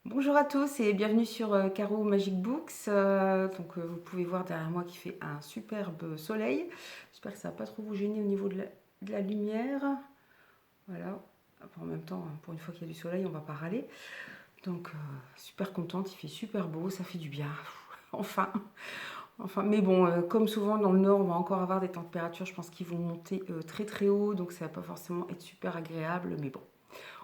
Bonjour à tous et bienvenue sur Caro Magic Books. Vous pouvez voir derrière moi qu'il fait un superbe soleil. J'espère que ça va pas trop vous gêner au niveau de la lumière. Voilà. En même temps, pour une fois qu'il y a du soleil, on va pas râler. Super contente, il fait super beau, ça fait du bien. Enfin, mais bon, comme souvent dans le nord, on va encore avoir des températures, je pense, qui vont monter très très haut, donc ça va pas forcément être super agréable, mais bon.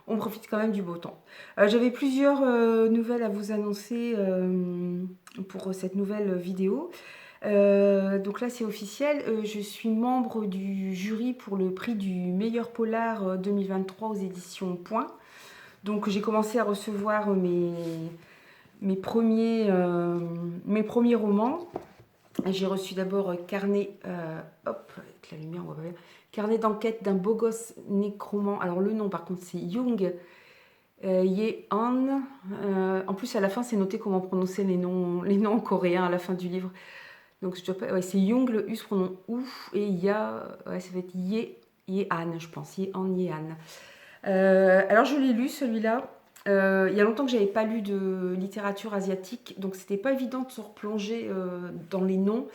On profite quand même du beau temps. J'avais plusieurs nouvelles à vous annoncer pour cette nouvelle vidéo. Donc là, c'est officiel. Je suis membre du jury pour le prix du meilleur polar 2023 aux éditions Point. Donc j'ai commencé à recevoir mes premiers romans. J'ai reçu d'abord hop, avec la lumière, on voit pas bien. Carnet d'enquête d'un beau gosse nécromant. Alors le nom, par contre, c'est Jung Ye-an. En plus, à la fin, c'est noté comment prononcer les noms coréens à la fin du livre. Donc, je dois pas. Ouais, c'est Young, le U se prononce ouf, et Ya, ouais, ça va être Ye-an, je pense. Ye-an, Ye-an. Alors, je l'ai lu celui-là. Il y a longtemps que j'avais pas lu de littérature asiatique, donc c'était pas évident de se replonger dans les noms.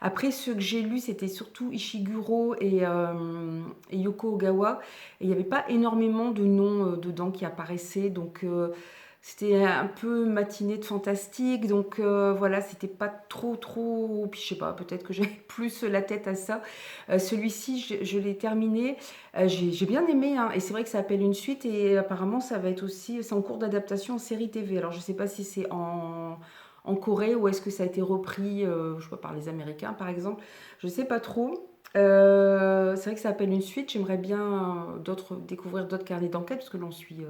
Après, ceux que j'ai lus, c'était surtout Ishiguro et Yoko Ogawa. Et il n'y avait pas énormément de noms dedans qui apparaissaient. C'était un peu matinée de fantastique. Voilà, c'était pas trop. Puis je sais pas, peut-être que j'avais plus la tête à ça. Celui-ci, je l'ai terminé. J'ai bien aimé, hein, et c'est vrai que ça appelle une suite. Et apparemment, ça va être aussi. C'est en cours d'adaptation en série TV. Alors, je sais pas si c'est en Corée ou est-ce que ça a été repris je sais pas, par les Américains par exemple. Je sais pas trop. C'est vrai que ça appelle une suite. J'aimerais bien découvrir d'autres carnets d'enquête parce que l'on suit.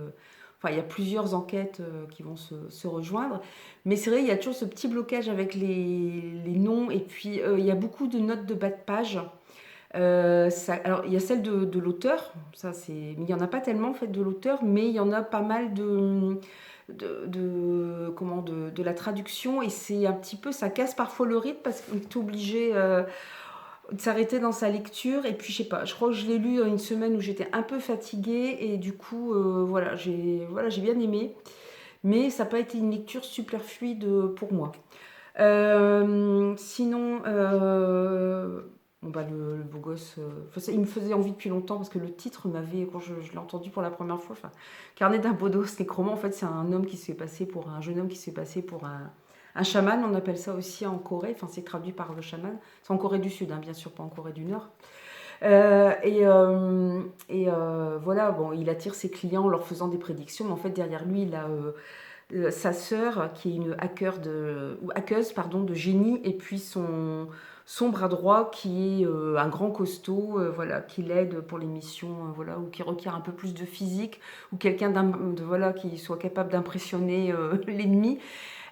Enfin, il y a plusieurs enquêtes qui vont se rejoindre. Mais c'est vrai, il y a toujours ce petit blocage avec les noms. Et puis, il y a beaucoup de notes de bas de page. Alors, il y a celle de l'auteur. Mais il n'y en a pas tellement en fait de l'auteur. Mais il y en a pas mal de la traduction, et c'est un petit peu, ça casse parfois le rythme parce qu'on est obligé de s'arrêter dans sa lecture. Et puis je sais pas, je crois que je l'ai lu une semaine où j'étais un peu fatiguée, et du coup j'ai bien aimé, mais ça n'a pas été une lecture super fluide pour moi. Sinon, bon bah le beau gosse, il me faisait envie depuis longtemps parce que le titre m'avait, quand je l'ai entendu pour la première fois, enfin, Carnet d'un beau gosse nécromant, en fait, c'est un homme qui se fait passer pour un jeune homme qui se fait passer pour un chaman, on appelle ça aussi en Corée, enfin c'est traduit par le chaman, c'est en Corée du Sud, hein, bien sûr, pas en Corée du Nord. Voilà, bon, il attire ses clients en leur faisant des prédictions, mais en fait derrière lui, il a sa sœur qui est une hackeuse pardon, de génie, et puis son bras droit qui est un grand costaud, voilà, qui l'aide pour les missions, voilà, ou qui requiert un peu plus de physique, ou quelqu'un voilà, qui soit capable d'impressionner l'ennemi.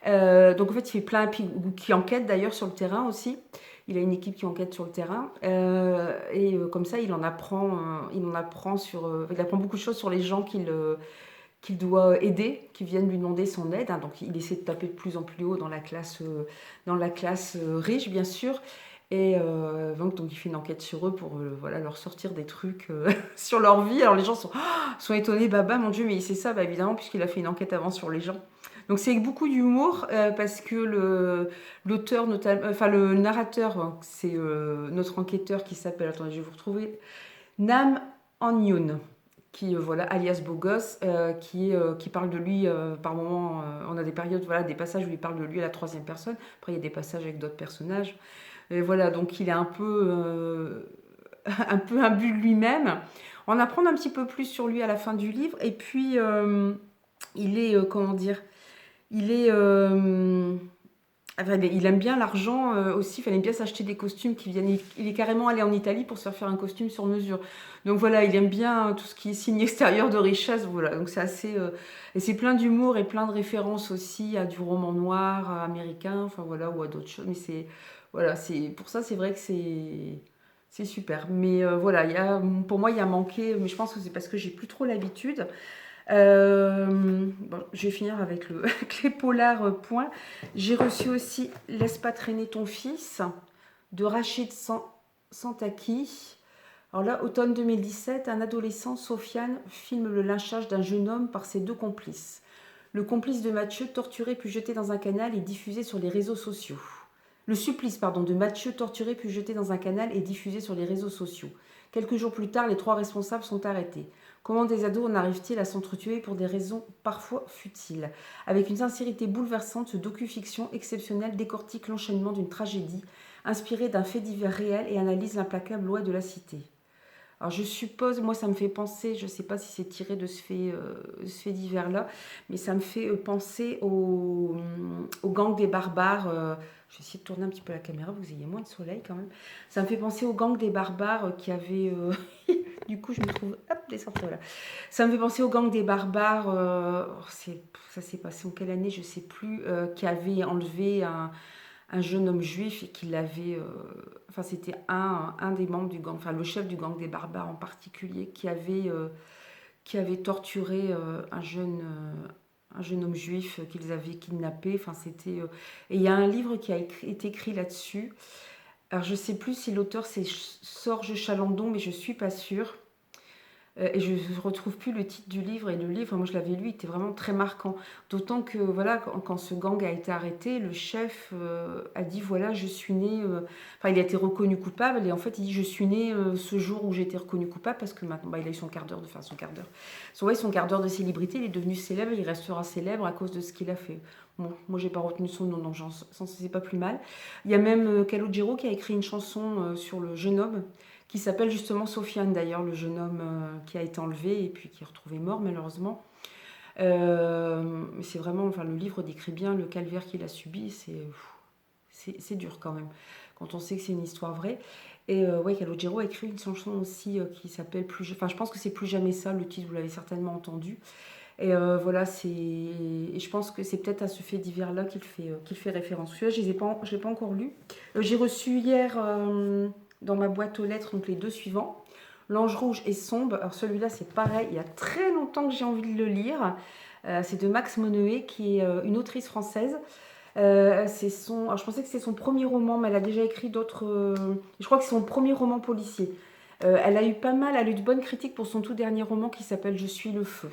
Donc en fait, il fait plein, qui enquête d'ailleurs sur le terrain aussi. Il a une équipe qui enquête sur le terrain, comme ça, il apprend beaucoup de choses sur les gens qu'il doit aider, qui viennent lui demander son aide, hein. Donc il essaie de taper de plus en plus haut dans la classe riche, bien sûr. Donc il fait une enquête sur eux pour voilà, leur sortir des trucs sur leur vie. Alors les gens sont étonnés, bah mon Dieu, mais il sait ça, bah évidemment, puisqu'il a fait une enquête avant sur les gens. Donc c'est avec beaucoup d'humour parce que l'auteur, enfin le narrateur, hein, c'est notre enquêteur qui s'appelle, attendez, je vais vous retrouver, Nam Han-yoon, qui voilà, alias Beau Gosse, qui parle de lui par moments. On a des périodes, voilà, des passages où il parle de lui à la troisième personne. Après, il y a des passages avec d'autres personnages. Et voilà, donc il est un peu, un peu imbu de lui-même. On apprend un petit peu plus sur lui à la fin du livre. Et puis, il est, comment dire, il est, enfin, il aime bien l'argent aussi, il fallait bien s'acheter des costumes qui viennent. Il est carrément allé en Italie pour se faire un costume sur mesure. Donc voilà, il aime bien tout ce qui est signe extérieur de richesse. Voilà, donc c'est assez. Et c'est plein d'humour et plein de références aussi à du roman noir américain, enfin voilà, ou à d'autres choses. Mais c'est. Voilà, pour ça, c'est vrai que c'est super. Mais voilà, pour moi, il y a manqué, mais je pense que c'est parce que j'ai plus trop l'habitude. Bon, je vais finir avec, avec les polars points. J'ai reçu aussi Laisse pas traîner ton fils de Rachid Santaki. Alors là, automne 2017, un adolescent, Sofiane, filme le lynchage d'un jeune homme par ses deux complices. Le complice de Mathieu, torturé puis jeté dans un canal, est diffusé sur les réseaux sociaux. Le supplice, de Mathieu, torturé puis jeté dans un canal, est diffusé sur les réseaux sociaux. Quelques jours plus tard, les 3 responsables sont arrêtés. Comment des ados en arrivent-ils à s'entretuer pour des raisons parfois futiles? Avec une sincérité bouleversante, ce docu-fiction exceptionnel décortique l'enchaînement d'une tragédie, inspirée d'un fait divers réel et analyse l'implacable loi de la cité. Alors je suppose, moi ça me fait penser, je ne sais pas si c'est tiré de ce fait divers-là, mais ça me fait penser au gang des barbares. Je vais essayer de tourner un petit peu la caméra, vous ayez moins de soleil quand même. Ça me fait penser au gang des barbares qui avait... du coup, je me trouve... Hop, descendre là. Ça me fait penser au gang des barbares. Ça s'est passé en quelle année, je ne sais plus. Qui avait enlevé un jeune homme juif et qui l'avait... enfin, c'était un des membres du gang, enfin le chef du gang des barbares en particulier, qui avait torturé un jeune homme juif qu'ils avaient kidnappé. Enfin, c'était... et il y a un livre qui a été écrit là-dessus. Alors, je ne sais plus si l'auteur c'est Sorge Chalandon, mais je ne suis pas sûre. Et je ne retrouve plus le titre du livre. Et le livre, moi je l'avais lu, il était vraiment très marquant. D'autant que voilà, quand ce gang a été arrêté, le chef a dit voilà, je suis né. Enfin, il a été reconnu coupable. Et en fait, il dit je suis né ce jour où j'ai été reconnu coupable parce que maintenant, il a eu son quart d'heure de faire son quart d'heure. Son quart d'heure de célébrité, il est devenu célèbre. Il restera célèbre à cause de ce qu'il a fait. Bon, moi j'ai pas retenu son nom, donc c'est pas plus mal. Il y a même Calogero qui a écrit une chanson sur le jeune homme, qui s'appelle justement Sofiane d'ailleurs, le jeune homme qui a été enlevé et puis qui est retrouvé mort malheureusement. Mais c'est vraiment, enfin le livre décrit bien le calvaire qu'il a subi, c'est dur quand même, quand on sait que c'est une histoire vraie. Et ouais, Calogero a écrit une chanson aussi qui s'appelle Enfin, je pense que c'est Plus jamais ça, le titre, vous l'avez certainement entendu. Et voilà, et je pense que c'est peut-être à ce fait divers-là qu'il fait référence. Celui-là, je ne l'ai pas encore lu. J'ai reçu hier dans ma boîte aux lettres donc les 2 suivants. L'Ange rouge et sombre. Alors celui-là, c'est pareil, il y a très longtemps que j'ai envie de le lire. C'est de Max Moneuet, qui est une autrice française. Alors je pensais que c'était son premier roman, mais elle a déjà écrit d'autres... je crois que c'est son premier roman policier. Elle a eu de bonnes critiques pour son tout dernier roman qui s'appelle Je suis le feu.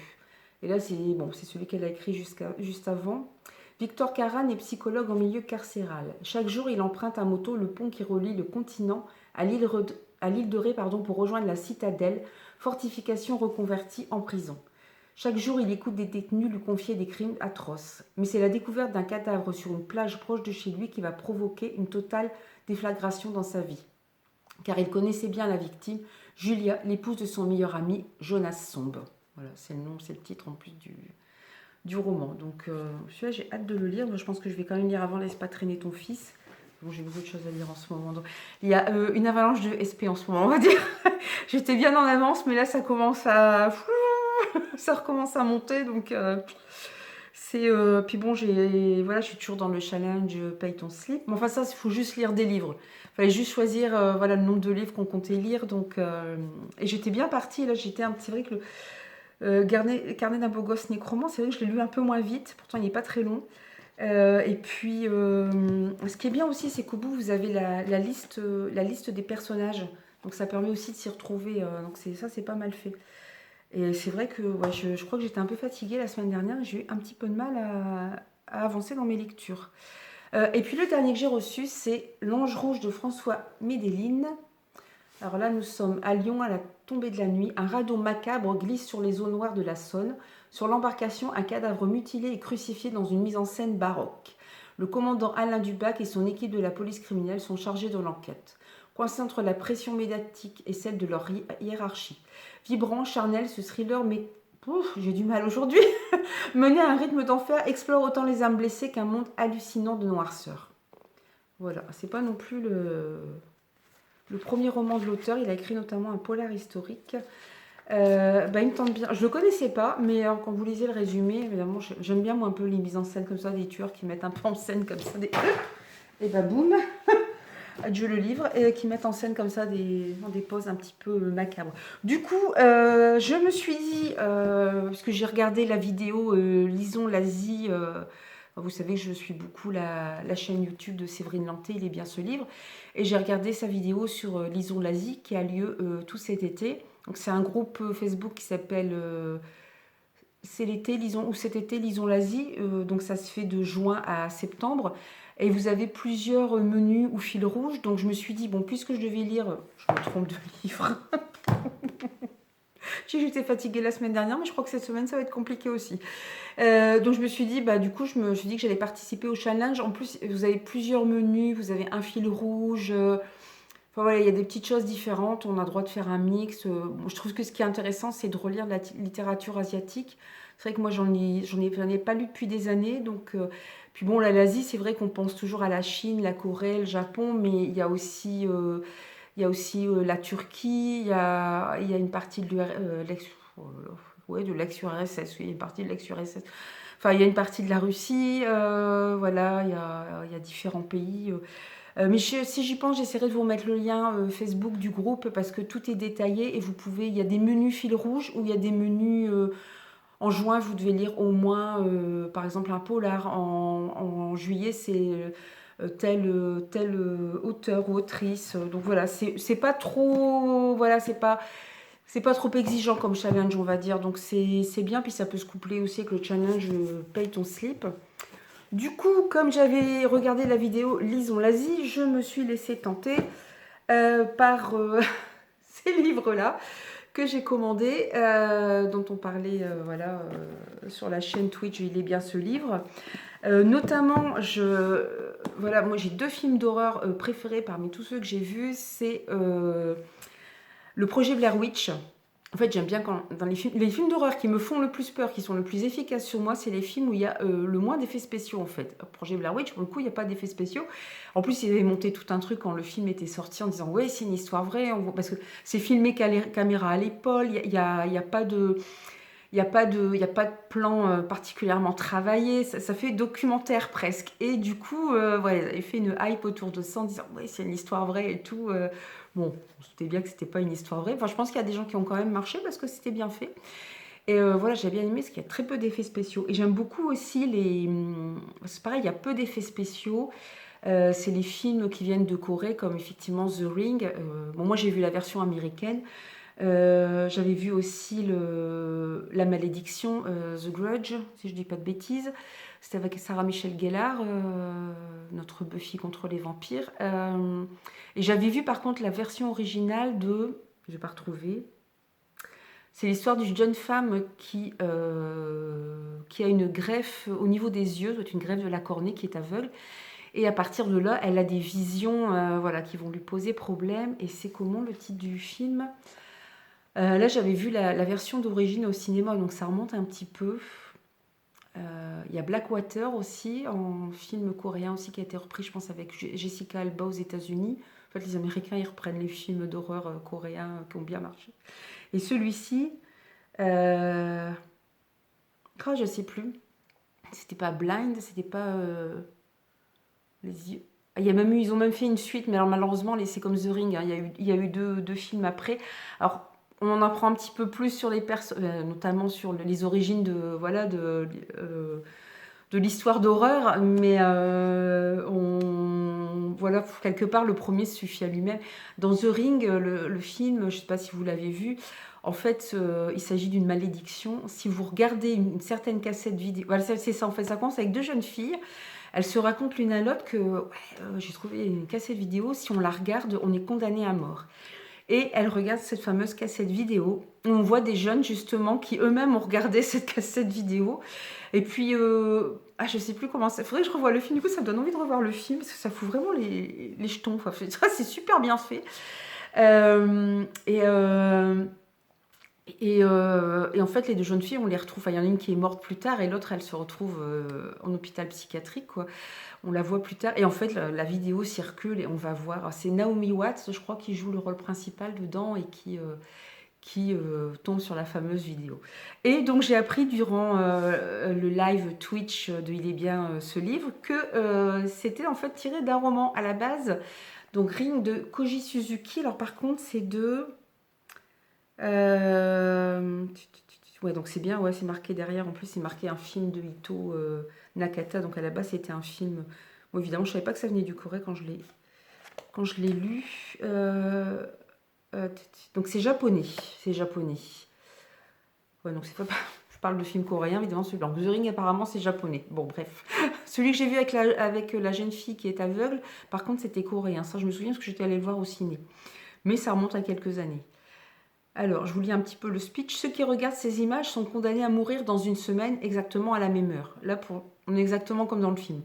Et là, c'est celui qu'elle a écrit juste avant. Victor Caran est psychologue en milieu carcéral. Chaque jour, il emprunte à moto le pont qui relie le continent à l'île de Ré pour rejoindre la citadelle, fortification reconvertie en prison. Chaque jour, il écoute des détenus lui confier des crimes atroces. Mais c'est la découverte d'un cadavre sur une plage proche de chez lui qui va provoquer une totale déflagration dans sa vie. Car il connaissait bien la victime, Julia, l'épouse de son meilleur ami, Jonas Sombe. Voilà, c'est le titre en plus du roman. Donc celui-là, j'ai hâte de le lire. Moi, je pense que je vais quand même lire avant Laisse pas traîner ton fils. Bon, j'ai beaucoup de choses à lire en ce moment. Donc, il y a une avalanche de SP en ce moment, on va dire. J'étais bien en avance, mais là, ça recommence à monter. Donc, puis bon, je suis toujours dans le challenge paye ton slip. Mais enfin, ça, il faut juste lire des livres. Il fallait juste choisir le nombre de livres qu'on comptait lire. Donc, et j'étais bien partie. Là, c'est vrai que Carnet d'un beau gosse nécromant, c'est vrai que je l'ai lu un peu moins vite, pourtant il n'est pas très long. Et puis, ce qui est bien aussi, c'est qu'au bout, vous avez la liste des personnages. Donc ça permet aussi de s'y retrouver. Donc c'est pas mal fait. Et c'est vrai que ouais, je crois que j'étais un peu fatiguée la semaine dernière. J'ai eu un petit peu de mal à avancer dans mes lectures. Et puis le dernier que j'ai reçu, c'est L'Ange rouge de François Médeline. Alors là, nous sommes à Lyon à la tombée de la nuit. Un radeau macabre glisse sur les eaux noires de la Saône. Sur l'embarcation, un cadavre mutilé et crucifié dans une mise en scène baroque. Le commandant Alain Dubac et son équipe de la police criminelle sont chargés de l'enquête. Coincés entre la pression médiatique et celle de leur hiérarchie. Vibrant, charnel, ce thriller, mais j'ai du mal aujourd'hui, mené à un rythme d'enfer, explore autant les âmes blessées qu'un monde hallucinant de noirceur. Voilà, c'est pas non plus le premier roman de l'auteur. Il a écrit notamment un polar historique. Il me tente bien. Je le connaissais pas, mais quand vous lisez le résumé, évidemment, j'aime bien moi un peu les mises en scène comme ça, des tueurs qui mettent un peu en scène comme ça, et boum, adieu le livre, et qui mettent en scène comme ça des poses un petit peu macabres. Du coup, je me suis dit, parce que j'ai regardé la vidéo Lisons l'Asie. Vous savez que je suis beaucoup la chaîne YouTube de Séverine Lanté, Il est bien ce livre. Et j'ai regardé sa vidéo sur Lisons l'Asie qui a lieu tout cet été. Donc c'est un groupe Facebook qui s'appelle c'est l'été, lisons, ou cet été, lisons l'Asie. Donc ça se fait de juin à septembre. Et vous avez plusieurs menus ou fils rouges. Donc je me suis dit, bon, puisque je devais lire, je me trompe de livre. J'étais fatiguée la semaine dernière, mais je crois que cette semaine, ça va être compliqué aussi. Donc je me suis dit, bah, du coup, je me suis dit que j'allais participer au challenge. En plus, vous avez plusieurs menus, vous avez un fil rouge. Enfin voilà, il y a des petites choses différentes. On a le droit de faire un mix. Bon, je trouve que ce qui est intéressant, c'est de relire de la littérature asiatique. C'est vrai que moi, j'en ai pas lu depuis des années. Donc, puis bon, là, l'Asie, c'est vrai qu'on pense toujours à la Chine, la Corée, le Japon, mais il y a aussi la Turquie, il y a une partie de ouais, de l'ex-URSS, il y a une partie de l'ex-URSS. Enfin, il y a une partie de la Russie, voilà, il y a différents pays. Mais si j'y pense, j'essaierai de vous remettre le lien Facebook du groupe parce que tout est détaillé et il y a des menus fil rouge ou il y a des menus en juin, vous devez lire au moins, par exemple, un polar. En juillet, c'est tel auteur ou autrice. Donc voilà, c'est pas trop, voilà, c'est pas trop exigeant comme challenge, on va dire. Donc c'est bien, puis ça peut se coupler aussi avec le challenge paye ton slip. Du coup, comme j'avais regardé la vidéo Lisons l'Asie, je me suis laissée tenter par ces livres-là que j'ai commandés, dont on parlait voilà, sur la chaîne Twitch, il est bien ce livre. Notamment, voilà, moi j'ai 2 films d'horreur préférés parmi tous ceux que j'ai vus. C'est le projet Blair Witch. En fait, j'aime bien quand dans les films d'horreur qui me font le plus peur, qui sont le plus efficaces sur moi, c'est les films où il y a le moins d'effets spéciaux en fait. Projet Blair Witch, pour le coup, il n'y a pas d'effets spéciaux. En plus, ils avaient monté tout un truc quand le film était sorti en disant ouais, c'est une histoire vraie, parce que c'est filmé caméra à l'épaule, il y a pas de il y a pas de plan particulièrement travaillé, ça fait documentaire presque. Et du coup, ouais, ils avaient fait une hype autour de ça en disant ouais, c'est une histoire vraie et tout. Bon, on se doutait bien que c'était pas une histoire vraie. Enfin, je pense qu'il y a des gens qui ont quand même marché parce que c'était bien fait. Et voilà, j'ai bien aimé parce qu'il y a très peu d'effets spéciaux. Et j'aime beaucoup aussi c'est pareil, il y a peu d'effets spéciaux. C'est les films qui viennent de Corée, comme effectivement The Ring. Bon, moi, j'ai vu la version américaine. J'avais vu aussi La Malédiction, The Grudge, si je dis pas de bêtises. C'était avec Sarah Michelle Gellar, notre Buffy contre les vampires. Et j'avais vu par contre la version originale de... Je vais pas retrouver. C'est l'histoire d'une jeune femme qui a une greffe au niveau des yeux, une greffe de la cornée, qui est aveugle. Et à partir de là, elle a des visions voilà, qui vont lui poser problème. Et c'est comment le titre du film? Là, j'avais vu la version d'origine au cinéma, donc ça remonte un petit peu. Il y a Blackwater aussi, en film coréen aussi, qui a été repris, je pense, avec Jessica Alba aux États-Unis. En fait, les Américains, ils reprennent les films d'horreur coréens qui ont bien marché. Et celui-ci, je sais plus. C'était pas Blind, c'était pas les yeux. Ils ont même fait une suite, mais alors malheureusement, c'est comme The Ring, hein, il y a eu deux films après. Alors, on en apprend un petit peu plus sur les personnes, notamment sur les origines de l'histoire d'horreur, mais voilà, quelque part, le premier suffit à lui-même. Dans The Ring, le film, je ne sais pas si vous l'avez vu, en fait, il s'agit d'une malédiction. Si vous regardez une certaine cassette vidéo, voilà, c'est ça, en fait, ça commence avec 2 jeunes filles. Elles se racontent l'une à l'autre que ouais, j'ai trouvé une cassette vidéo, si on la regarde, on est condamné à mort. Et elles regardent cette fameuse cassette vidéo. On voit des jeunes justement qui eux-mêmes ont regardé cette cassette vidéo. Et puis, je sais plus comment ça. Faudrait que je revoie le film. Du coup, ça me donne envie de revoir le film parce que ça fout vraiment les jetons. Enfin, c'est super bien fait. Euh, et, euh, et en fait, les 2 jeunes filles, on les retrouve. Enfin, il y en a une qui est morte plus tard et l'autre, elle se retrouve en hôpital psychiatrique, quoi. On la voit plus tard. Et en fait, la vidéo circule et on va voir. C'est Naomi Watts, je crois, qui joue le rôle principal dedans et qui tombe sur la fameuse vidéo. Et donc, j'ai appris durant le live Twitch de Il est bien ce livre que c'était en fait tiré d'un roman à la base. Donc, Ring de Koji Suzuki. Alors, par contre, c'est de... ouais, donc c'est bien, ouais, c'est marqué derrière. En plus, c'est marqué un film de Hito Nakata. Donc à la base, c'était un film. Bon, évidemment, je savais pas que ça venait du Corée quand je l'ai lu. Donc c'est japonais, c'est japonais. Ouais, donc c'est pas, parle de films coréens, évidemment celui blanc. The Ring, apparemment, c'est japonais. Bon, bref. Celui que j'ai vu avec la jeune fille qui est aveugle, par contre, c'était coréen. Ça, je me souviens parce que j'étais allée le voir au ciné. Mais ça remonte à quelques années. Alors, je vous lis un petit peu le speech. Ceux qui regardent ces images sont condamnés à mourir dans une semaine, exactement à la même heure. Là, on est exactement comme dans le film.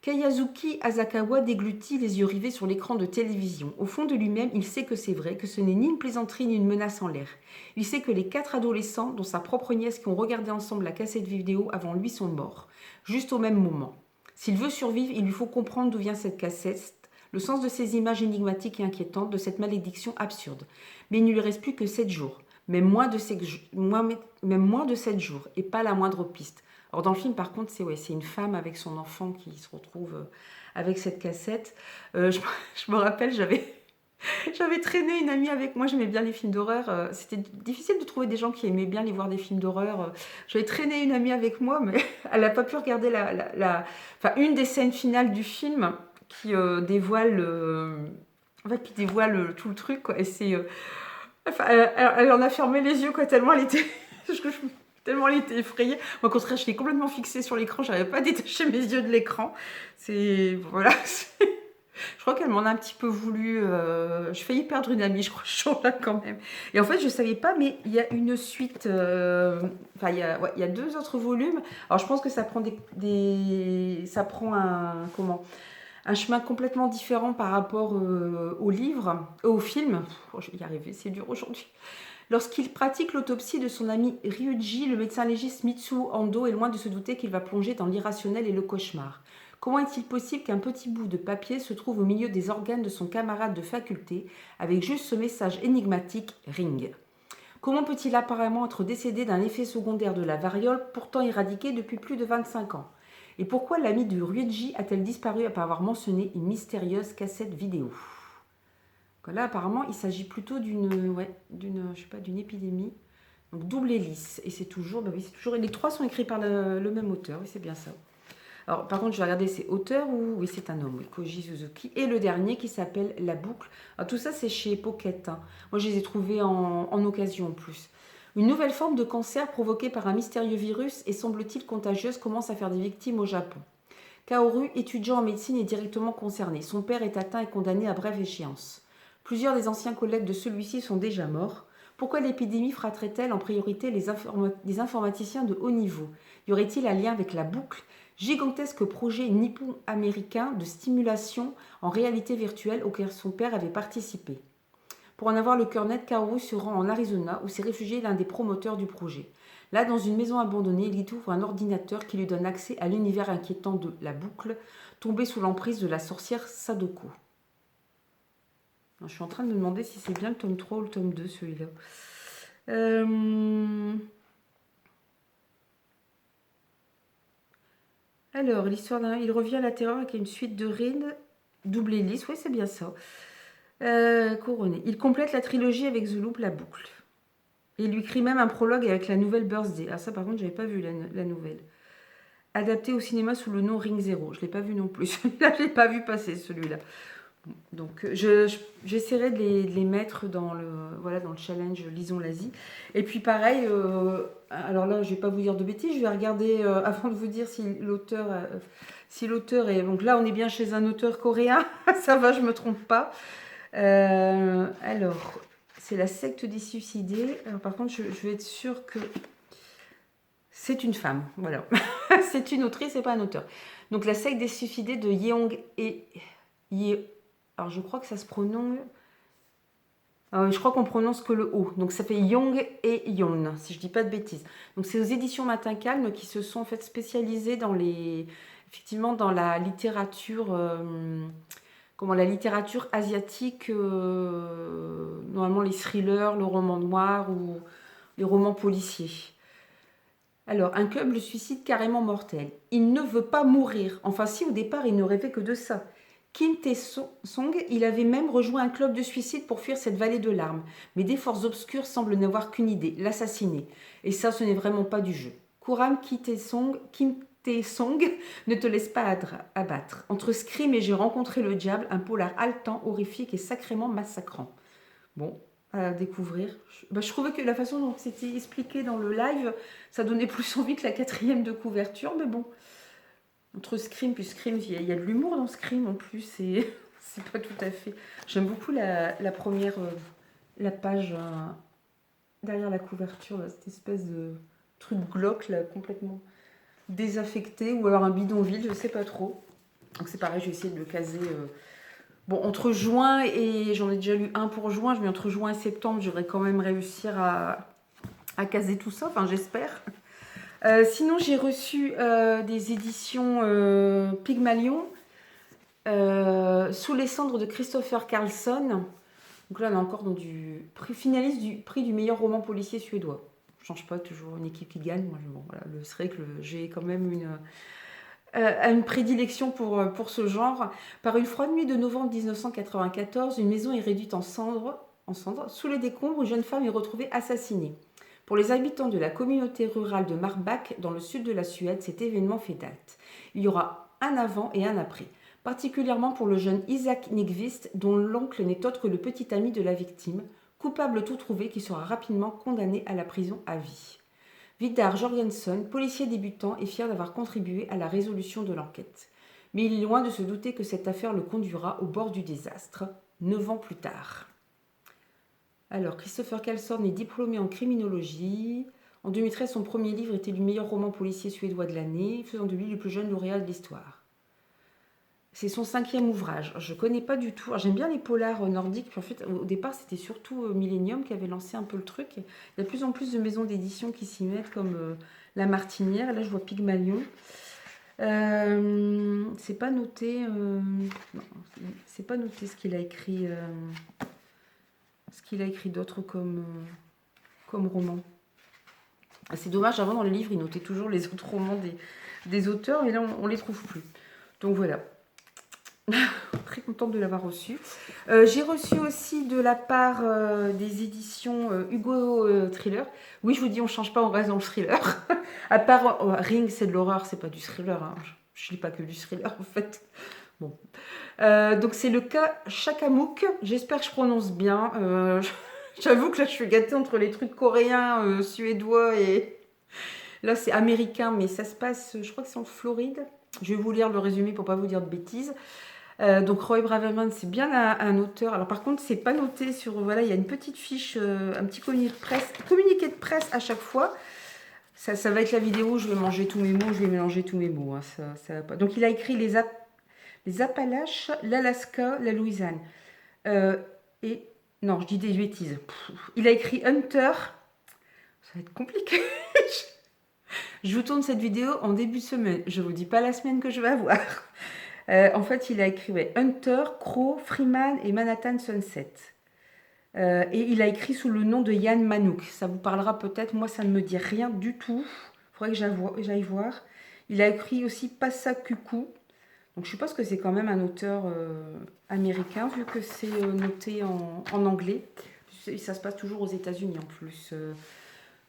Kayazuki Asakawa déglutit les yeux rivés sur l'écran de télévision. Au fond de lui-même, il sait que c'est vrai, que ce n'est ni une plaisanterie ni une menace en l'air. Il sait que les 4 adolescents, dont sa propre nièce qui ont regardé ensemble la cassette vidéo avant lui, sont morts, juste au même moment. S'il veut survivre, il lui faut comprendre d'où vient cette cassette, le sens de ces images énigmatiques et inquiétantes, de cette malédiction absurde. Mais il ne lui reste plus que 7 jours, même moins de 7 jours, et pas la moindre piste. Alors dans le film, par contre, c'est une femme avec son enfant qui se retrouve avec cette cassette. Je me rappelle, j'avais traîné une amie avec moi, j'aimais bien les films d'horreur. C'était difficile de trouver des gens qui aimaient bien aller voir des films d'horreur. J'avais traîné une amie avec moi, mais elle n'a pas pu regarder une des scènes finales du film qui dévoile, tout le truc, quoi. Et elle en a fermé les yeux, quoi, tellement elle était... Tellement elle était effrayée. Moi, au contraire, je l'ai complètement fixée sur l'écran. Je n'arrivais pas à détacher mes yeux de l'écran. Voilà. Je crois qu'elle m'en a un petit peu voulu. Je failli perdre une amie, je crois, ce jour-là, quand même. Et en fait, je ne savais pas, mais il y a une suite. Il y a 2 autres volumes. Alors, je pense que ça prend ça prend un chemin complètement différent par rapport au livre, au film. Je vais y arriver, c'est dur aujourd'hui. Lorsqu'il pratique l'autopsie de son ami Ryuji, le médecin légiste Mitsuo Ando est loin de se douter qu'il va plonger dans l'irrationnel et le cauchemar. Comment est-il possible qu'un petit bout de papier se trouve au milieu des organes de son camarade de faculté, avec juste ce message énigmatique « Ring ». Comment peut-il apparemment être décédé d'un effet secondaire de la variole, pourtant éradiqué depuis plus de 25 ans? Et pourquoi l'amie de Ryuji a-t-elle disparu après avoir mentionné une mystérieuse cassette vidéo? Là, apparemment, il s'agit plutôt d'une épidémie. Donc, double hélice. Et c'est toujours... les 3 sont écrits par le même auteur. Oui, c'est bien ça. Alors, par contre, je vais regarder, c'est auteur ou... Oui, c'est un homme, Koji Suzuki. Et le dernier qui s'appelle La Boucle. Alors, tout ça, c'est chez Pocket. Moi, je les ai trouvés en occasion, en plus. Une nouvelle forme de cancer provoquée par un mystérieux virus et semble-t-il contagieuse commence à faire des victimes au Japon. Kaoru, étudiant en médecine, est directement concerné. Son père est atteint et condamné à brève échéance. Plusieurs des anciens collègues de celui-ci sont déjà morts. Pourquoi l'épidémie frapperait-elle en priorité les informaticiens de haut niveau? Y aurait-il un lien avec La Boucle, gigantesque projet nippon-américain de stimulation en réalité virtuelle auquel son père avait participé? Pour en avoir le cœur net, Kaoru se rend en Arizona où s'est réfugié l'un des promoteurs du projet. Là, dans une maison abandonnée, il y trouve un ordinateur qui lui donne accès à l'univers inquiétant de La Boucle, tombé sous l'emprise de la sorcière Sadoko. Je suis en train de me demander si c'est bien le tome 3 ou le tome 2, celui-là. Alors, l'histoire d'un... Il revient à la terreur avec une suite de rides, double hélice, oui, c'est bien ça. Couronné. Il complète la trilogie avec The Loop, La Boucle. Et il lui écrit même un prologue avec la nouvelle Birthday. Ah, ça, par contre, je n'avais pas vu la nouvelle. Adapté au cinéma sous le nom Ring Zero. Je ne l'ai pas vu non plus. Celui-là, je ne l'ai pas vu passer, celui-là. Donc, j'essaierai de les mettre dans le challenge Lisons l'Asie. Et puis, pareil, alors là, je ne vais pas vous dire de bêtises, je vais regarder, avant de vous dire si l'auteur est... Donc là, on est bien chez un auteur coréen, ça va, je ne me trompe pas. Alors, c'est la secte des suicidés. Alors, par contre, je vais être sûre que c'est une femme, voilà. C'est une autrice, c'est pas un auteur. Donc, la secte des suicidés de Yeong et... Alors, je crois que ça se prononce... je crois qu'on prononce que le O. Donc, ça fait Young et Yon, si je ne dis pas de bêtises. Donc, c'est aux éditions Matin Calme qui se sont en fait spécialisées effectivement, dans la littérature... la littérature asiatique, normalement les thrillers, le roman noir ou les romans policiers. Alors, un club le suicide carrément mortel. Il ne veut pas mourir. Enfin, si, au départ, il ne rêvait que de ça. Kim Tae-song, il avait même rejoint un club de suicide pour fuir cette vallée de larmes. Mais des forces obscures semblent n'avoir qu'une idée, l'assassiner. Et ça, ce n'est vraiment pas du jeu. Kuram Kim Tae-song ne te laisse pas abattre. Entre Scream et J'ai rencontré le diable, un polar haletant, horrifique et sacrément massacrant. Bon, à découvrir. Je trouvais que la façon dont c'était expliqué dans le live, ça donnait plus envie que la 4e de couverture, mais bon. Entre Scream, puis Scream, il y a de l'humour dans Scream en plus, et c'est pas tout à fait... J'aime beaucoup la première, la page derrière la couverture, là, cette espèce de truc glauque, là, complètement désaffecté, ou alors un bidonville, je sais pas trop. Donc c'est pareil, je vais essayer de le caser... Bon, entre juin et... J'en ai déjà lu un pour juin, je mets entre juin et septembre, j'aurais quand même réussir à caser tout ça, enfin j'espère. Sinon, j'ai reçu des éditions Pygmalion, Sous les cendres de Christopher Carlson. Donc là, on est encore dans du finaliste du prix du meilleur roman policier suédois. Je ne change pas, toujours une équipe qui gagne. Moi, bon, voilà, c'est vrai que j'ai quand même une prédilection pour ce genre. Par une froide nuit de novembre 1994, une maison est réduite en cendres. Sous les décombres, une jeune femme est retrouvée assassinée. Pour les habitants de la communauté rurale de Marbach, dans le sud de la Suède, cet événement fait date. Il y aura un avant et un après, particulièrement pour le jeune Isaac Nyqvist, dont l'oncle n'est autre que le petit ami de la victime, coupable tout trouvé qui sera rapidement condamné à la prison à vie. Vidar Jorgensen, policier débutant, est fier d'avoir contribué à la résolution de l'enquête. Mais il est loin de se douter que cette affaire le conduira au bord du désastre, 9 ans plus tard. Alors, Christopher Carlson est diplômé en criminologie. En 2013, son premier livre était le meilleur roman policier suédois de l'année, faisant de lui le plus jeune lauréat de l'histoire. C'est son 5e ouvrage. Je ne connais pas du tout. J'aime bien les polars nordiques. Puis en fait, au départ, c'était surtout Millennium qui avait lancé un peu le truc. Il y a de plus en plus de maisons d'édition qui s'y mettent, comme La Martinière. Là, je vois Pygmalion. C'est pas noté. Non, c'est pas noté ce qu'il a écrit. Ce qu'il a écrit d'autre comme roman. C'est dommage, avant dans les livres, il notait toujours les autres romans des auteurs, mais là, on les trouve plus. Donc voilà. Très contente de l'avoir reçu. J'ai reçu aussi de la part des éditions Hugo Thriller. Oui, je vous dis, on ne change pas, on reste dans le thriller. À part Ring, c'est de l'horreur, c'est pas du thriller. Hein. Je ne lis pas que du thriller, en fait. Bon. Donc c'est le cas Chakamouk. J'espère que je prononce bien. J'avoue que là je suis gâtée entre les trucs coréens, suédois et... Là c'est américain, mais ça se passe, je crois que c'est en Floride. Je vais vous lire le résumé pour pas vous dire de bêtises. Donc Roy Braverman, c'est bien un auteur. Alors par contre, c'est pas noté sur... Voilà, il y a une petite fiche, un petit communiqué de presse à chaque fois. Ça va être la vidéo, je vais manger tous mes mots, je vais mélanger tous mes mots. Hein, ça va pas. Donc il a écrit les Appalaches, l'Alaska, la Louisiane. Et... Non, je dis des bêtises. Il a écrit Hunter. Ça va être compliqué. Je vous tourne cette vidéo en début de semaine. Je ne vous dis pas la semaine que je vais avoir. En fait, il a écrit Hunter, Crow, Freeman et Manhattan Sunset. Et il a écrit sous le nom de Yann Manouk. Ça vous parlera peut-être. Moi, ça ne me dit rien du tout. Il faudrait que j'aille voir. Il a écrit aussi Passacucou. Donc je suppose que c'est quand même un auteur américain, vu que c'est noté en anglais. Ça se passe toujours aux États-Unis en plus.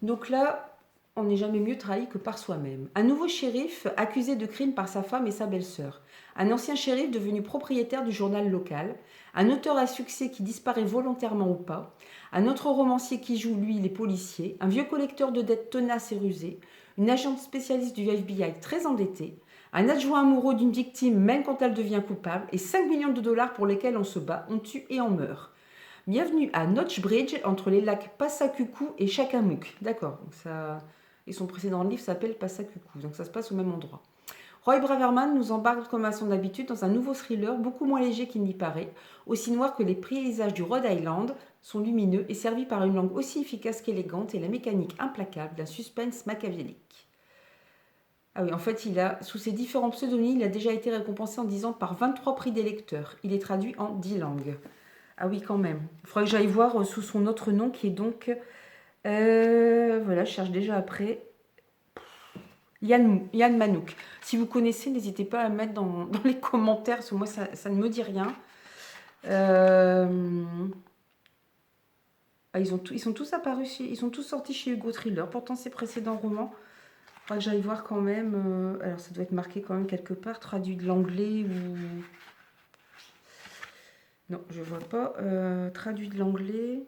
Donc là, on n'est jamais mieux trahi que par soi-même. Un nouveau shérif accusé de crime par sa femme et sa belle-sœur. Un ancien shérif devenu propriétaire du journal local. Un auteur à succès qui disparaît volontairement ou pas. Un autre romancier qui joue, lui, les policiers. Un vieux collecteur de dettes tenace et rusé. Une agente spécialiste du FBI très endettée. Un adjoint amoureux d'une victime même quand elle devient coupable. Et 5 millions de dollars pour lesquels on se bat, on tue et on meurt. Bienvenue à Notch Bridge, entre les lacs Passacucou et Chakamouk. D'accord, donc ça... Et son précédent livre s'appelle Passacucou, donc ça se passe au même endroit. Roy Braverman nous embarque comme à son habitude dans un nouveau thriller beaucoup moins léger qu'il n'y paraît, aussi noir que les paysages du Rhode Island, sont lumineux et servis par une langue aussi efficace qu'élégante et la mécanique implacable d'un suspense machiavélique. Ah oui, en fait, sous ses différents pseudonymes, il a déjà été récompensé en 10 ans par 23 prix des lecteurs. Il est traduit en 10 langues. Ah oui, quand même. Il faudrait que j'aille voir sous son autre nom qui est donc... voilà, je cherche déjà après. Yann Manouk. Si vous connaissez, n'hésitez pas à mettre dans les commentaires, parce que moi, ça ne me dit rien. Ils sont tous apparus, ils sont tous sortis chez Hugo Thriller. Pourtant, ses précédents romans... Il faudra que j'aille voir quand même. Alors, ça doit être marqué quand même quelque part, traduit de l'anglais ou... Non, je vois pas. Traduit de l'anglais.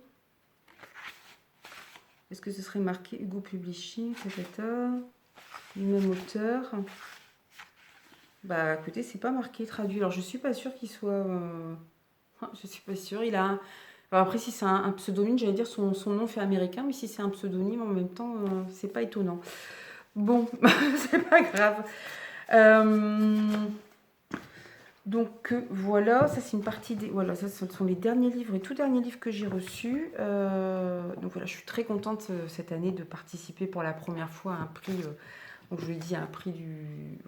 Est-ce que ce serait marqué Hugo Publishing, tata, du même auteur? Bah écoutez, c'est pas marqué traduit. Alors je suis pas sûre qu'il soit. Je suis pas sûre. Il a alors, après, si c'est un pseudonyme, j'allais dire son nom fait américain, mais si c'est un pseudonyme en même temps, c'est pas étonnant. Bon, c'est pas grave. Donc voilà, ça c'est une partie des. Voilà, ça ce sont les derniers livres et tout derniers livres que j'ai reçus. Donc voilà, je suis très contente cette année de participer pour la première fois à un prix. Donc je lui dis un prix du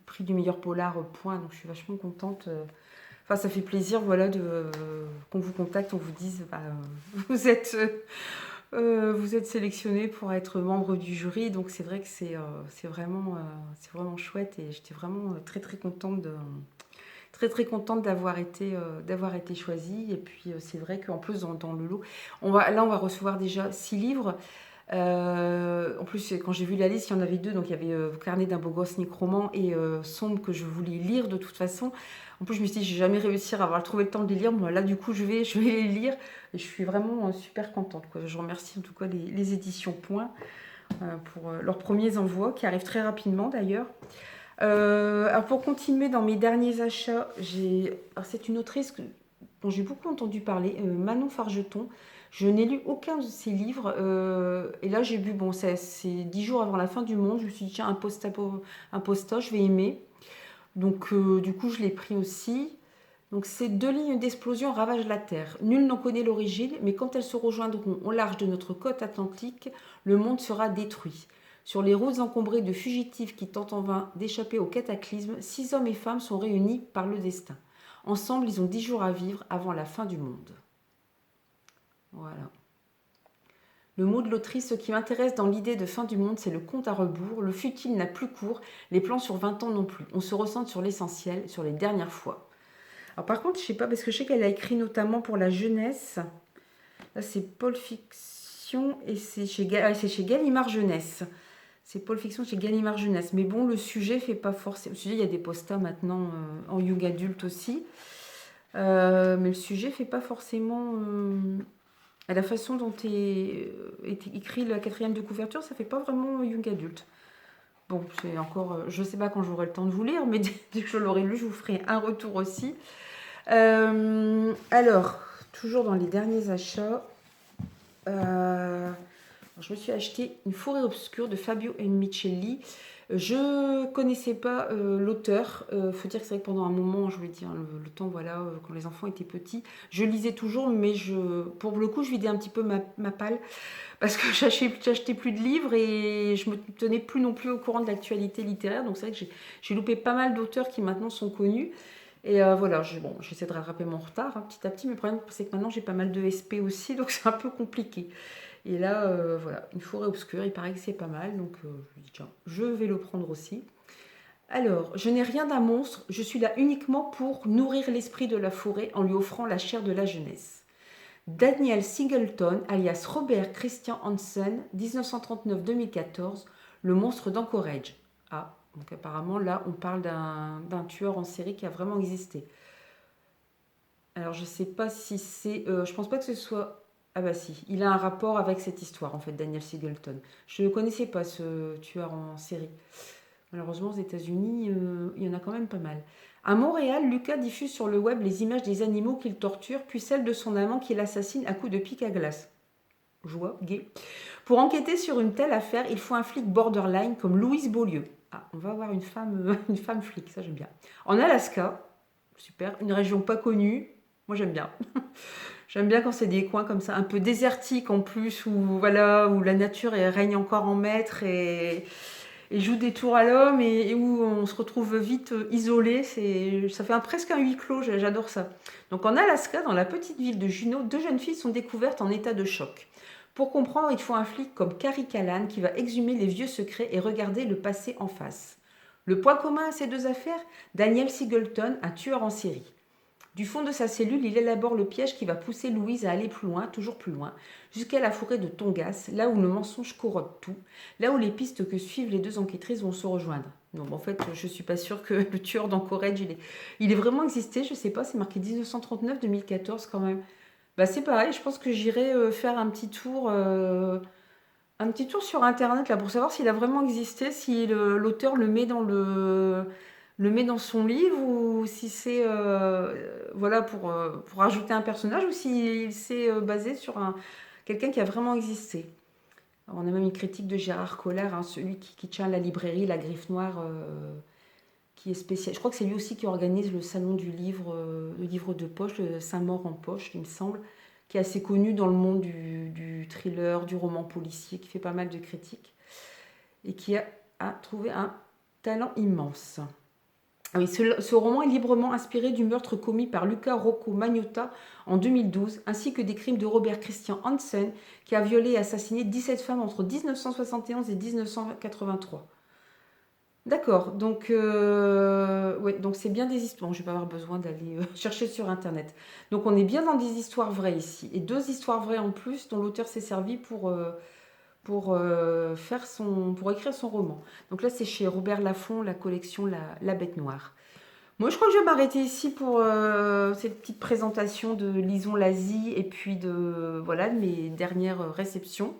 prix du meilleur polar point. Donc je suis vachement contente. Enfin, ça fait plaisir, voilà, qu'on vous contacte, on vous dise, bah, vous êtes sélectionné pour être membre du jury. Donc c'est vrai que c'est vraiment chouette et j'étais vraiment très contente d'avoir été choisie. Et puis c'est vrai qu'en plus dans le lot, on va recevoir déjà 6 livres. En plus, quand j'ai vu la liste, il y en avait 2. Donc il y avait Carnet d'un beau gosse nécromant et Sombre que je voulais lire de toute façon. En plus, je me suis dit, j'ai jamais réussi à avoir trouvé le temps de les lire. Moi, là, du coup, je vais les lire. Et je suis vraiment super contente, quoi. Je remercie en tout cas les éditions Point pour leurs premiers envois qui arrivent très rapidement d'ailleurs. Alors pour continuer dans mes derniers achats, c'est une autrice dont j'ai beaucoup entendu parler, Manon Fargeton. Je n'ai lu aucun de ses livres. Et là, j'ai vu, bon, c'est 10 jours avant la fin du monde. Je me suis dit, tiens, un posta, je vais aimer. Donc, du coup, je l'ai pris aussi. Donc, ces 2 lignes d'explosion ravagent la Terre. Nul n'en connaît l'origine, mais quand elles se rejoindront au large de notre côte atlantique, le monde sera détruit. Sur les routes encombrées de fugitifs qui tentent en vain d'échapper au cataclysme, 6 hommes et femmes sont réunis par le destin. Ensemble, ils ont 10 jours à vivre avant la fin du monde. Voilà. Le mot de l'autrice, ce qui m'intéresse dans l'idée de fin du monde, c'est le compte à rebours. Le futile n'a plus cours, les plans sur 20 ans non plus. On se ressente sur l'essentiel, sur les dernières fois. Alors par contre, je sais pas, parce que je sais qu'elle a écrit notamment pour la jeunesse. Là, c'est Paul Fiction et c'est chez Gallimard Jeunesse. C'est Paul Fiction chez Gallimard Jeunesse. Mais bon, le sujet fait pas forcément. Le sujet, il y a des postas maintenant en young adulte aussi. Mais le sujet fait pas forcément. La façon dont est écrit la 4e de couverture, ça fait pas vraiment young adulte. Bon, c'est encore. Je sais pas quand j'aurai le temps de vous lire, mais dès que je l'aurai lu, je vous ferai un retour aussi. Alors, toujours dans les derniers achats, je me suis acheté Une forêt obscure de Fabio M. Micheli. Je connaissais pas l'auteur. Faut dire que c'est vrai que pendant un moment, je voulais dire le temps, voilà, quand les enfants étaient petits, je lisais toujours, mais pour le coup, je vidais un petit peu ma palle parce que j'achetais plus de livres et je me tenais plus non plus au courant de l'actualité littéraire. Donc c'est vrai que j'ai loupé pas mal d'auteurs qui maintenant sont connus. Et voilà, j'essaie de rattraper mon retard petit à petit, mais le problème c'est que maintenant j'ai pas mal de SP aussi, donc c'est un peu compliqué. Et là, voilà, Une forêt obscure, il paraît que c'est pas mal, donc je me dis tiens, je vais le prendre aussi. Alors, je n'ai rien d'un monstre, je suis là uniquement pour nourrir l'esprit de la forêt en lui offrant la chair de la jeunesse. Daniel Singleton, alias Robert Christian Hansen, 1939-2014, Le monstre d'Anchorage. Ah, donc apparemment là, on parle d'un tueur en série qui a vraiment existé. Alors, je sais pas si c'est... je pense pas que ce soit... Ah bah si, il a un rapport avec cette histoire, en fait, Daniel Singleton. Je ne connaissais pas ce tueur en série. Malheureusement, aux États-Unis, il y en a quand même pas mal. À Montréal, Lucas diffuse sur le web les images des animaux qu'il torture, puis celles de son amant qui l'assassine à coups de pic à glace. Joie, gay. Pour enquêter sur une telle affaire, il faut un flic borderline comme Louise Beaulieu. Ah, on va avoir une femme flic, ça j'aime bien. En Alaska, super, une région pas connue, moi j'aime bien. J'aime bien quand c'est des coins comme ça, un peu désertiques en plus, où la nature règne encore en maître et joue des tours à l'homme et où on se retrouve vite isolé. Ça fait presque un huis clos, j'adore ça. Donc en Alaska, dans la petite ville de Juneau, 2 jeunes filles sont découvertes en état de choc. Pour comprendre, il faut un flic comme Carrie Callan qui va exhumer les vieux secrets et regarder le passé en face. Le point commun à ces 2 affaires, Daniel Singleton, un tueur en série. Du fond de sa cellule, il élabore le piège qui va pousser Louise à aller plus loin, toujours plus loin, jusqu'à la forêt de Tongass, là où le mensonge corrode tout, là où les pistes que suivent les 2 enquêtrices vont se rejoindre. Donc en fait, je suis pas sûre que le tueur d'Anchorage, il est vraiment existé, je sais pas, c'est marqué 1939-2014 quand même. Bah, c'est pareil, je pense que j'irai faire un petit tour sur Internet là, pour savoir s'il a vraiment existé, si l'auteur le met dans son livre ou si c'est voilà, pour ajouter un personnage ou s'il s'est basé sur quelqu'un qui a vraiment existé. Alors, on a même une critique de Gérard Collard, hein, celui qui tient la librairie La Griffe Noire, qui est spécial. Je crois que c'est lui aussi qui organise le salon du livre, le livre de poche, le Saint-Maur en poche, il me semble, qui est assez connu dans le monde du thriller, du roman policier, qui fait pas mal de critiques et qui a trouvé un talent immense. Ah oui, ce roman est librement inspiré du meurtre commis par Luca Rocco Magnotta en 2012, ainsi que des crimes de Robert Christian Hansen, qui a violé et assassiné 17 femmes entre 1971 et 1983. D'accord, donc ouais, donc c'est bien des histoires. Bon, je vais pas avoir besoin d'aller chercher sur Internet. Donc on est bien dans des histoires vraies ici. Et deux histoires vraies en plus dont l'auteur s'est servi pour écrire son roman. Donc là, c'est chez Robert Laffont, la collection La Bête Noire. Moi, je crois que je vais m'arrêter ici pour cette petite présentation de Lison l'Asie et puis voilà, de mes dernières réceptions.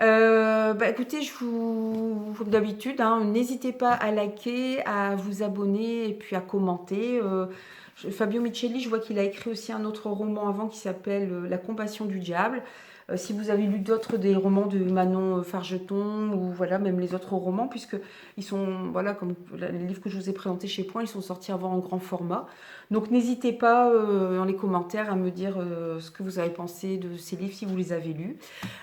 Bah écoutez, comme d'habitude, hein, n'hésitez pas à liker, à vous abonner et puis à commenter. Fabio Micheli, je vois qu'il a écrit aussi un autre roman avant qui s'appelle La compassion du diable. Si vous avez lu d'autres des romans de Manon Fargeton ou voilà, même les autres romans, puisque ils sont, voilà, comme les livres que je vous ai présentés chez Point, ils sont sortis avant en grand format. Donc n'hésitez pas dans les commentaires à me dire ce que vous avez pensé de ces livres si vous les avez lus.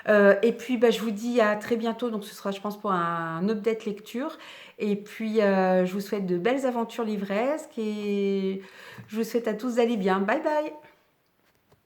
Et puis bah, je vous dis à très bientôt, donc ce sera je pense pour un update lecture. Et puis je vous souhaite de belles aventures livresques et je vous souhaite à tous d'aller bien. Bye bye!